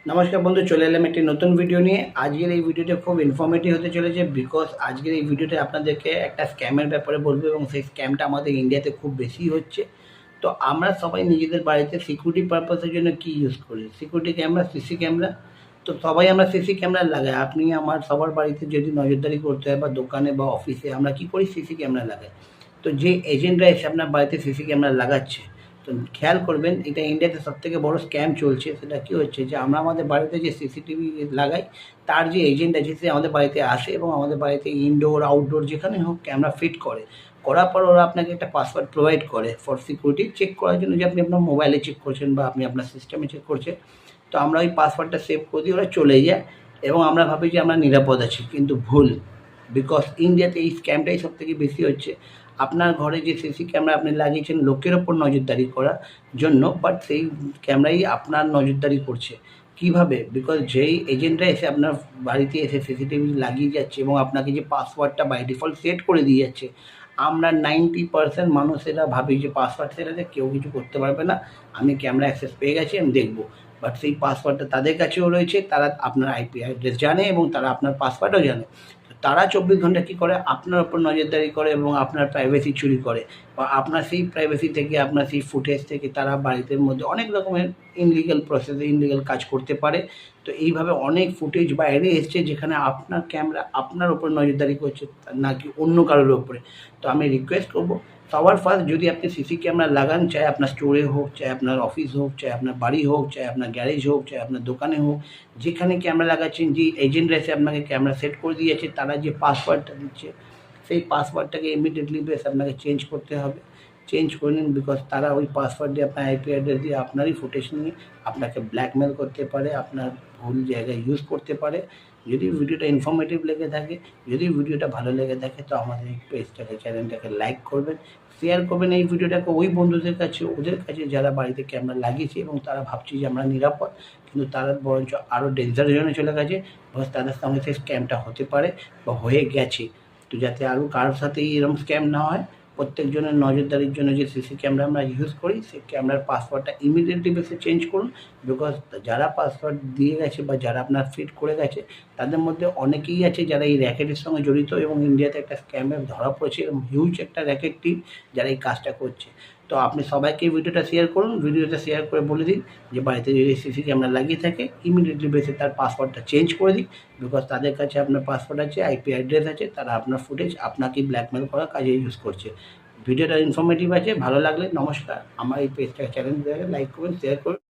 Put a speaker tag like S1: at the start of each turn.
S1: নমস্কার বন্ধু, চলে এলাম একটি নতুন ভিডিও নিয়ে। আজকের এই ভিডিওটা খুব ইনফরমেটিভ হতে চলেছে, বিকজ আজকের এই ভিডিওতে আপনাদেরকে একটা স্ক্যামের ব্যাপারে বলবো এবং সেই স্ক্যামটা আমাদের ইন্ডিয়াতে খুব বেশি হচ্ছে। তো আমরা সবাই নিজেদের বাড়িতে সিকিউরিটি পারপাসের জন্য কি ইউজ করি? Security camera, CC camera. তো সবাই আমরা সিসি ক্যামেরা লাগাই। আপনি আমার সবার বাড়িতে যদি নজরদারি করতে হয় বা দোকানে বা অফিসে আমরা কি করি? সিসি ক্যামেরা লাগাই। তো যে এজেন্টরা এসে আপনার বাড়িতে সিসি ক্যামেরা লাগাচ্ছে, তো খেয়াল করবেন এটা ইন্ডিয়াতে সবথেকে বড় স্ক্যাম চলছে। সেটা কী হচ্ছে যে আমরা আমাদের বাড়িতে যে সিসিটিভি লাগাই, তার যে এজেন্ট আছে সে আমাদের বাড়িতে আসে এবং আমাদের বাড়িতে ইনডোর আউটডোর যেখানে হোক ক্যামেরা ফিট করে। করার পর ওরা আপনাকে একটা পাসওয়ার্ড প্রোভাইড করে ফর সিকিউরিটি চেক করার জন্য, যে আপনি আপনার মোবাইলে চেক করছেন বা আপনি আপনার সিস্টেমে চেক করছেন। তো আমরা ওই পাসওয়ার্ডটা সেভ করে দিই, ওরা চলে যায় এবং আমরা ভাবি যে আমরা নিরাপদ আছি, কিন্তু ভুল। বিকজ ইন্ডিয়াতে এই স্ক্যামটাই সবথেকে বেশি হচ্ছে। আপনার ঘরে যে সিসি ক্যামেরা আপনি লাগিয়েছেন লোকের ওপর নজরদারি করার জন্য, বাট সেই ক্যামেরাই আপনার নজরদারি করছে। কিভাবে? বিকজ যেই এজেন্টরা এসে আপনার বাড়িতে এসে সিসিটিভি লাগিয়ে যাচ্ছে এবং আপনাকে যে পাসওয়ার্ডটা বাই ডিফল্ট সেট করে দিয়ে যাচ্ছে, আমরা 90% মানুষেরা ভাবি যে পাসওয়ার্ড সেট আছে, কেউ কিছু করতে পারবে না, আমি ক্যামেরা অ্যাক্সেস পেয়ে গেছি, আমি দেখবো। বাট সেই পাসওয়ার্ডটা তাদের কাছেও রয়েছে, তারা আপনার আইপি অ্যাড্রেস জানে এবং তারা আপনার পাসওয়ার্ডও জানে। তারা 24 ঘন্টা কী করে? আপনার ওপর নজরদারি করে এবং আপনার প্রাইভেসি চুরি করে, বা আপনার সেই প্রাইভেসি থেকে, আপনার সেই ফুটেজ থেকে তারা বাড়িতে মধ্যে অনেক রকমের ইনলিগাল প্রসেসে ইনলিগাল কাজ করতে পারে। তো এইভাবে অনেক ফুটেজ বাইরে এসছে যেখানে আপনার ক্যামেরা আপনার ওপর নজরদারি করছে, নাকি অন্য কারোর ওপরে। তো আমি রিকোয়েস্ট করবো, সবার ফার্স্ট যদি আপনি সিসি ক্যামেরা লাগান, চাहे আপনার স্টোরে হোক, চাहे আপনার অফিস হোক, চাहे আপনার বাড়ি হোক, চাहे আপনার গ্যারেজ হোক, চাहे আপনার দোকানে হোক, যেখানে ক্যামেরা লাগাচ্ছেন, যে এজেন্টরা এসে আপনাকে ক্যামেরা সেট করে দিয়েছে, তারা যে পাসওয়ার্ডটা দিচ্ছে সেই পাসওয়ার্ডটাকে ইমিডিয়েটলি বেশ আপনাকে চেঞ্জ করতে হবে। চেঞ্জ করে নিন, বিকজ তারা ওই পাসওয়ার্ড দিয়ে, আপনার আইপি অ্যাড্রেস দিয়ে আপনারই ফুটেজ নিয়ে আপনাকে ব্ল্যাকমেল করতে পারে, আপনার ভুল জায়গায় ইউজ করতে পারে। যদি ভিডিওটা ইনফরমেটিভ লেগে থাকে, যদি ভিডিওটা ভালো লেগে থাকে, তো আমাদের এই পেজটাকে, চ্যানেলটাকে লাইক করবেন, শেয়ার করবেন এই ভিডিওটাকে ওই বন্ধুদের কাছে, ওদের কাছে যারা বাড়িতে ক্যামেরা লাগিয়েছে এবং তারা ভাবছে যে আমরা নিরাপদ, কিন্তু তারা বরঞ্চ আরও ডেঞ্জার জোনে চলে গেছে, বা তাদের সঙ্গে সেই স্ক্যামটা হতে পারে বা হয়ে গেছে। তো যাতে আরও কারোর সাথেই এরকম স্ক্যাম না হয়, প্রত্যেকজনের নজরদারির জন্য যে সিসি ক্যামেরা আমরা ইউজ করি, সেই ক্যামেরার পাসওয়ার্ডটা ইমিডিয়েটলি বেসে চেঞ্জ করুন। বিকজ যারা পাসওয়ার্ড দিয়ে গেছে বা যারা আপনার ফিট করে গেছে, তাদের মধ্যে অনেকেই আছে যারা এই র্যাকেটের সঙ্গে জড়িত এবং ইন্ডিয়াতে একটা স্ক্যামে ধরা পড়েছে এবং হিউজ একটা র্যাকেট টিম যারা এই কাজটা করছে। তো আপনি সবাইকে এই ভিডিওটা শেয়ার করুন, ভিডিওটা শেয়ার করে বলে দিন যে বাড়িতে যদি সিসি ক্যামেরা লাগিয়ে থাকে, ইমিডিয়েটলি বেসে তার পাসওয়ার্ডটা চেঞ্জ করে দিন। বিকজ তাদের কাছে আপনার পাসওয়ার্ড আছে, আইপি অ্যাড্রেস আছে, তারা আপনার ফুটেজ আপনাকেই ব্ল্যাকমেল করার কাজে ইউজ করছে। ভিডিওটা ইনফরমেটিভ আছে, ভালো লাগলে নমস্কার, আমার এই পেজটা চ্যানেলটাকে লাইক করবেন, শেয়ার করুন।